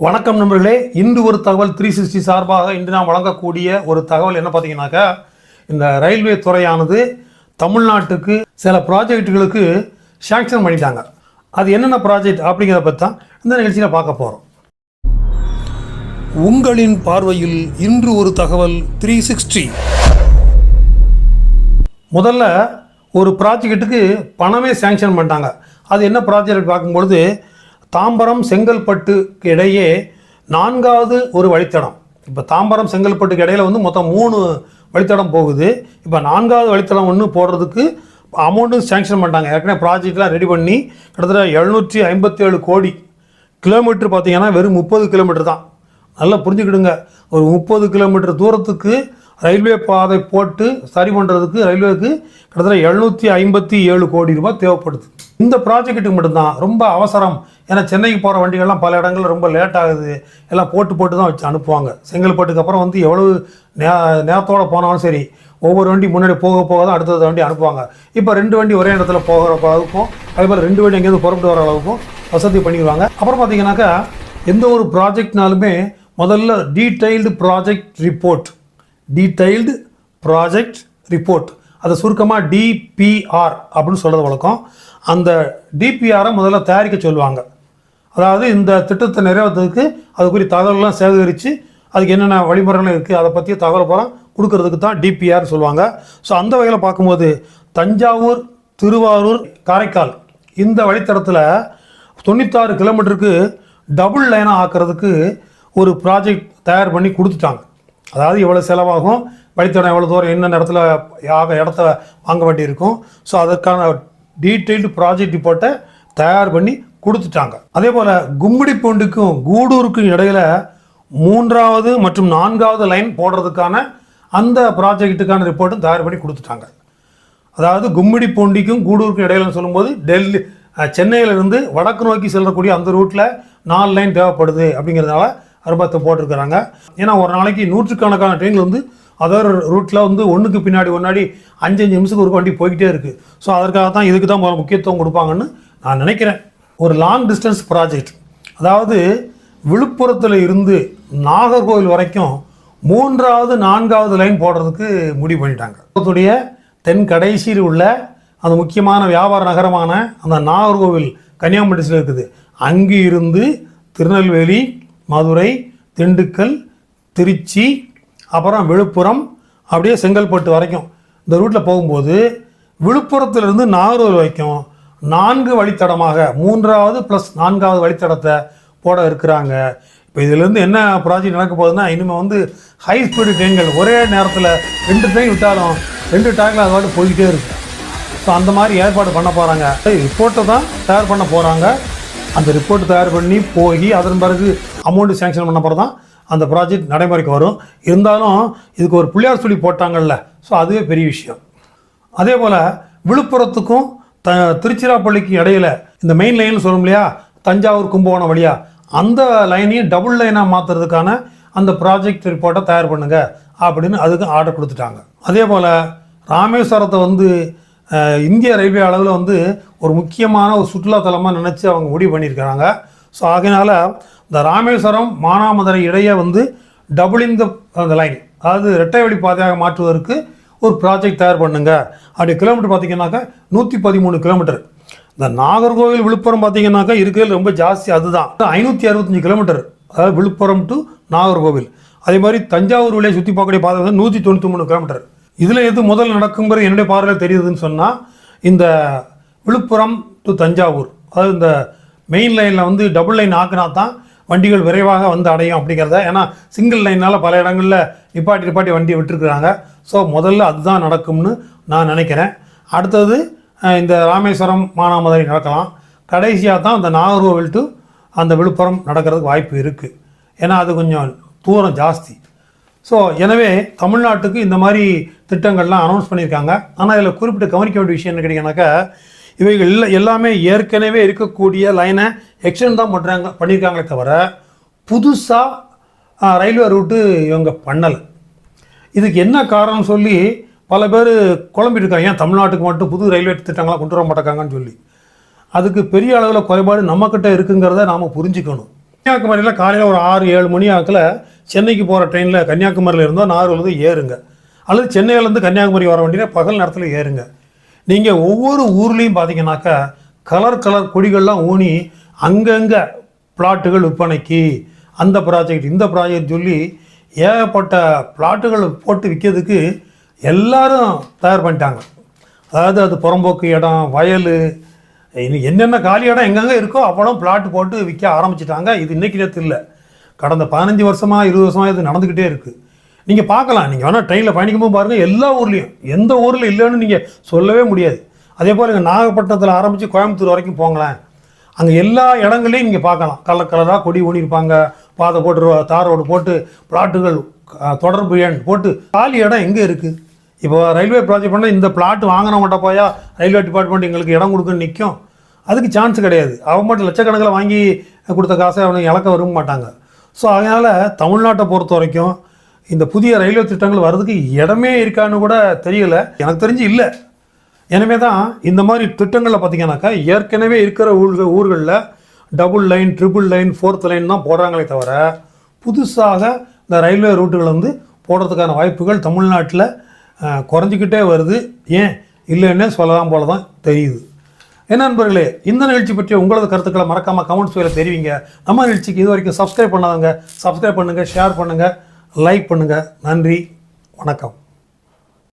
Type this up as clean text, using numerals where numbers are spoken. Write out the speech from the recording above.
வணக்கம் நண்பர்களே. இன்று ஒரு தகவல் 360 சார்பாக இன்று நாம் வழங்கக்கூடிய ஒரு தகவல் என்ன பார்த்தீங்கன்னாக்கா, இந்த ரயில்வே துறையானது தமிழ்நாட்டுக்கு சில ப்ராஜெக்டுகளுக்கு சாங்ஷன் பண்ணிட்டாங்க. அது என்னென்ன ப்ராஜெக்ட் அப்படிங்கிறத பற்றி தான் இந்த நிகழ்ச்சியில் பார்க்க போகிறோம். உங்களின் பார்வையில் இன்று ஒரு தகவல் 360. முதல்ல ஒரு ப்ராஜெக்ட்டுக்கு பணமே சாங்ஷன் பண்ணிட்டாங்க. அது என்ன ப்ராஜெக்ட் பார்க்கும்பொழுது, தாம்பரம் செங்கல்பட்டுக்கு இடையே 4வது ஒரு வழித்தடம். இப்போ தாம்பரம் செங்கல்பட்டுக்கு இடையில் மொத்தம் 3 வழித்தடம் போகுது. இப்போ 4வது வழித்தடம் ஒன்று போடுறதுக்கு அமௌண்ட்டு சாங்ஷன் பண்ணிட்டாங்க. ஏற்கனவே ப்ராஜெக்ட்லாம் ரெடி பண்ணி கிட்டத்தட்ட 757 கோடி. கிலோமீட்டர் பார்த்தீங்கன்னா வெறும் 30 கிலோமீட்டர் தான். நல்லா புரிஞ்சுக்கிடுங்க. ஒரு 30 கிலோமீட்டர் தூரத்துக்கு ரயில்வே பாதை போட்டு சரி பண்ணுறதுக்கு ரயில்வேக்கு கிட்டத்தட்ட 757 கோடி ரூபாய் தேவைப்படுது. இந்த ப்ராஜெக்ட்டுக்கு மட்டும்தான் ரொம்ப அவசரம். ஏன்னா சென்னைக்கு போகிற வண்டிகள்லாம் பல இடங்களில் ரொம்ப லேட் ஆகுது. எல்லாம் போட்டு தான் வச்சு அனுப்புவாங்க. செங்கல்பட்டுக்கு அப்புறம் எவ்வளவு நேரத்தோடு போனாலும் சரி, ஒவ்வொரு வண்டி முன்னாடி போக தான் அடுத்தது வண்டி அனுப்புவாங்க. இப்போ 2 வண்டி ஒரே இடத்துல போகிற அளவுக்கும், அதே போல் 2 வண்டி எங்கேருந்து புறப்பட்டு வர அளவுக்கும் வசதி பண்ணிடுவாங்க. அப்புறம் பார்த்தீங்கன்னாக்கா, எந்த ஒரு ப்ராஜெக்ட்னாலுமே முதல்ல டீட்டெயில்டு ப்ராஜெக்ட் ரிப்போர்ட், அதை சுருக்கமாக டிபிஆர் அப்படின்னு சொல்கிறது வழக்கம். அந்த டிபிஆரை முதல்ல தயாரிக்க சொல்லுவாங்க. அதாவது இந்த திட்டத்தை நிறைவேற்றதுக்கு அதுக்குரிய தகவல்கள்லாம் சேகரித்து அதுக்கு என்னென்ன வழிமுறைகள் இருக்குது அதை பற்றிய தகவல் பூரா கொடுக்கறதுக்கு தான் டிபிஆர் சொல்லுவாங்க. ஸோ அந்த வகையில் பார்க்கும்போது தஞ்சாவூர், திருவாரூர், காரைக்கால் இந்த வழித்தடத்தில் 96 கிலோமீட்டருக்கு டபுள் லைனாக ஆக்கிறதுக்கு ஒரு ப்ராஜெக்ட் தயார் பண்ணி கொடுத்துட்டாங்க. அதாவது எவ்வளோ செலவாகும், வழித்தடம் எவ்வளோ தூரம், என்னென்ன இடத்த வாங்க வேண்டி இருக்கும். ஸோ அதற்கான டீட்டெயில்டு ப்ராஜெக்ட் ரிப்போர்ட்டை தயார் பண்ணி கொடுத்துட்டாங்க. அதே போல் கும்மிடிப்பூண்டிக்கும் கூடூருக்கும் இடையில் 3வது மற்றும் 4வது லைன் போடுறதுக்கான அந்த ப்ராஜெக்ட்டுக்கான ரிப்போர்ட்டும் தயார் பண்ணி கொடுத்துட்டாங்க. அதாவது கும்மிடிப்பூண்டிக்கும் கூடூருக்கும் இடையிலன்னு சொல்லும்போது சென்னையிலிருந்து வடக்கு நோக்கி செல்லக்கூடிய அந்த ரூட்டில் 4 லைன் தேவைப்படுது அப்படிங்கிறதுனால அறுபத்தை போட்டிருக்கிறாங்க. ஏன்னா ஒரு நாளைக்கு நூற்றுக்கணக்கான ட்ரெயினில் அதர் ரூட்டில் ஒன்றுக்கு பின்னாடி 5 நிமிஷத்துக்கு ஒரு வண்டி போய்கிட்டே இருக்குது. ஸோ அதற்காக தான் இதுக்கு தான் முக்கியத்துவம் கொடுப்பாங்கன்னு நான் நினைக்கிறேன். ஒரு லாங் டிஸ்டன்ஸ் ப்ராஜெக்ட், அதாவது விழுப்புரத்தில் இருந்து நாகர்கோவில் வரைக்கும் 3வது 4வது லைன் போடுறதுக்கு முடிவு பண்ணிட்டாங்க. விழுப்புரத்துடைய தென் கடைசியில் உள்ள அந்த முக்கியமான வியாபார நகரமான அந்த நாகர்கோவில் கன்னியாகுமரி டிஸ்ட்ரிக்ட் இருக்குது. அங்கு இருந்து திருநெல்வேலி, மதுரை, திண்டுக்கல், திருச்சி, அப்புறம் விழுப்புரம், அப்படியே செங்கல்பட்டு வரைக்கும் இந்த ரூட்டில் போகும்போது விழுப்புரத்திலிருந்து நாகர்கோவில் வரைக்கும் 4 வழித்தடமாக 3வது + 4வது வழித்தடத்தை போட இருக்கிறாங்க. இப்போ இதிலேருந்து என்ன ப்ராஜெக்ட் நடக்க போகுதுன்னா, இனிமேல் ஹை ஸ்பீடு ட்ரெயின்கள் ஒரே நேரத்தில் 2 ட்ரெயின் விட்டாலும் 2 ட்ராக்கில் அது பாட்டு போய்கிட்டே இருக்குது. ஸோ அந்த மாதிரி ஏற்பாடு பண்ண போகிறாங்க. ரிப்போர்ட்டை தான் தயார் பண்ண போகிறாங்க. அந்த ரிப்போர்ட் தயார் பண்ணி போய் அதன் பிறகு அமௌண்ட்டு சேங்ஷன் பண்ண பிறகு தான் அந்த ப்ராஜெக்ட் நடைமுறைக்கு வரும். இருந்தாலும் இதுக்கு ஒரு புள்ளியார் சொல்லி போட்டாங்கல்ல, ஸோ அதுவே பெரிய விஷயம். அதே போல் விழுப்புரத்துக்கும் திருச்சிராப்பள்ளிக்கு இடையில் இந்த மெயின் லைன் சொல்லும் இல்லையா, தஞ்சாவூர் கும்பகோணம் வழியாக, அந்த லைனையும் டபுள் லைனாக மாற்றுறதுக்கான அந்த ப்ராஜெக்ட் ரிப்போர்ட்டை தயார் பண்ணுங்க அப்படின்னு அதுக்கு ஆர்டர் கொடுத்துட்டாங்க. அதே போல் ராமேஸ்வரத்தை இந்திய ரயில்வே அளவில் ஒரு முக்கியமான ஒரு சுற்றுலாத்தலமாக நினச்சி அவங்க முடிவு பண்ணியிருக்கிறாங்க. ஸோ ஆகையினால இந்த ராமேஸ்வரம் மானாமதுரை இடையே டபுளிங் அந்த லைன், அதாவது இரட்டை வழி பாதையாக மாற்றுவதற்கு ஒரு ப்ராஜெக்ட் தயார் பண்ணுங்க. அப்படி கிலோமீட்டர் பார்த்தீங்கன்னாக்கா 113 கிலோமீட்டர். இந்த நாகர்கோவில் விழுப்புரம் பார்த்தீங்கன்னாக்கா இருக்கிறது ரொம்ப ஜாஸ்தி, அதுதான் 565 கிலோமீட்டர், அதாவது விழுப்புரம் டு நாகர்கோவில். அதே மாதிரி தஞ்சாவூர் வழியை சுற்றி பார்க்கக்கூடிய பாதை 193 கிலோமீட்டர். இதில் எது முதல் நடக்குங்கிறது என்னுடைய பார்வையில் தெரியுதுன்னு சொன்னால், இந்த விழுப்புரம் டு தஞ்சாவூர், அதாவது இந்த மெயின் லைனில் டபுள் லைன் ஆக்கினா தான் வண்டிகள் விரைவாக அடையும் அப்படிங்கிறத. ஏன்னா சிங்கிள் லைனால் பல இடங்களில் நிப்பாட்டி வண்டியை விட்டுருக்குறாங்க. ஸோ முதல்ல அதுதான் நடக்கும்னு நான் நினைக்கிறேன். அடுத்தது இந்த ராமேஸ்வரம் மானாமதுரை நடக்கலாம். கடைசியாக தான் அந்த நாகர்கோவில் டு அந்த விழுப்புரம் நடக்கிறதுக்கு வாய்ப்பு இருக்குது. ஏன்னா அது கொஞ்சம் தூரம் ஜாஸ்தி. ஸோ எனவே தமிழ்நாட்டுக்கு இந்த மாதிரி திட்டங்கள்லாம் அனௌன்ஸ் பண்ணியிருக்காங்க. ஆனால் இதில் குறிப்பிட்ட கவனிக்க வேண்டிய விஷயம் என்ன கேட்டிங்கன்னாக்கா, இவைகள் எல்லாமே ஏற்கனவே இருக்கக்கூடிய லைனை எக்ஸ்டெண்ட் தான் பண்ணியிருக்காங்களே தவிர புதுசாக ரயில்வே ரூட்டு இவங்க பண்ணலை. இதுக்கு என்ன காரணம் சொல்லி பல பேர் குழம்பிட்டு இருக்காங்க. ஏன் தமிழ்நாட்டுக்கு மட்டும் புது ரயில்வே திட்டங்களாக கொண்டு வர மாட்டேங்காங்கன்னு சொல்லி. அதுக்கு பெரிய அளவில் குறைபாடு நம்மக்கிட்ட இருக்குங்கிறத நாம் புரிஞ்சுக்கணும். கன்னியாகுமரியில் காலையில் ஒரு 6-7 மணி ஆக்கில் சென்னைக்கு போகிற ட்ரெயினில் கன்னியாகுமரியில் இருந்தோ நாகர்கோவிலேருந்து ஏறுங்க, அல்லது சென்னையிலேருந்து கன்னியாகுமரி வர வேண்டிய பகல் நேரத்தில் ஏறுங்க. நீங்கள் ஒவ்வொரு ஊர்லேயும் பார்த்தீங்கன்னாக்கா கலர் கொடிகள்லாம் ஊனி அங்கங்கே பிளாட்டுகள் விற்பனைக்கு, அந்த ப்ராஜெக்ட் இந்த ப்ராஜெக்ட் சொல்லி ஏகப்பட்ட பிளாட்டுகள் போட்டு விற்கிறதுக்கு எல்லாரும் தயார் பண்ணிட்டாங்க. அதாவது அது புறம்போக்கு இடம், வயல், என்னென்ன காலி இடம் எங்கெங்கே இருக்கோ அவ்வளோ பிளாட் போட்டு விற்க ஆரம்பிச்சிட்டாங்க. இது இன்றைக்கி நேற்று இல்லை, கடந்த 15 வருஷமாக 20 வருஷமாக இது நடந்துக்கிட்டே இருக்குது. நீங்கள் பார்க்கலாம், நீங்கள் வேணால் ட்ரெயினில் பயணிக்கும்போது பாருங்கள், எல்லா ஊர்லேயும் எந்த ஊரில் இல்லைன்னு நீங்கள் சொல்லவே முடியாது. அதே போல் இங்கே நாகப்பட்டினத்தில் ஆரம்பித்து கோயம்புத்தூர் வரைக்கும் போங்களேன், அங்கே எல்லா இடங்களையும் நீங்கள் பார்க்கலாம். கலராக கொடி ஊனியிருப்பாங்க, பாதை போட்டு தார் ரோடு போட்டு பிளாட்டுகள் தொடர்பு எண் போட்டு. காலி இடம் எங்கே இருக்குது? இப்போ ரயில்வே ப்ராஜெக்ட் பண்ணால் இந்த பிளாட் வாங்கினவங்கள்ட்ட போயா ரயில்வே டிபார்ட்மெண்ட் எங்களுக்கு இடம் கொடுக்குன்னு நிற்கும்? அதுக்கு சான்ஸ் கிடையாது. அவங்க மட்டும் லட்சக்கணக்கில் வாங்கி கொடுத்த காசை அவனுக்கு இழக்க விரும்ப மாட்டாங்க. ஸோ அதனால் தமிழ்நாட்டை பொறுத்த வரைக்கும் இந்த புதிய ரயில்வே திட்டங்கள் வர்றதுக்கு இடமே இருக்கான்னு கூட தெரியல, எனக்கு தெரிஞ்சு இல்லை. எனவே தான் இந்த மாதிரி திட்டங்களில் பார்த்திங்கனாக்கா ஏற்கனவே இருக்கிற ஊர்களில் double line, triple line, 4th line தான் போடுறாங்களே தவிர புதுசாக இந்த ரயில்வே ரூட்டுகள் வந்து போடுறதுக்கான வாய்ப்புகள் தமிழ்நாட்டில் குறைஞ்சிக்கிட்டே வருது. ஏன் இல்லைன்னே சொல்லலாம் போல தான் தெரியுது. என்ன நண்பர்களே, இந்த நிகழ்ச்சி பற்றி உங்களது கருத்துக்களை மறக்காமல் கமெண்ட்ஸ் வேலை தெரிவிங்க. நம்ம நிகழ்ச்சிக்கு இது வரைக்கும் சப்ஸ்கிரைப் பண்ணாதவங்க சப்ஸ்கிரைப் பண்ணுங்கள், ஷேர் பண்ணுங்கள், லைக் பண்ணுங்கள். நன்றி, வணக்கம்.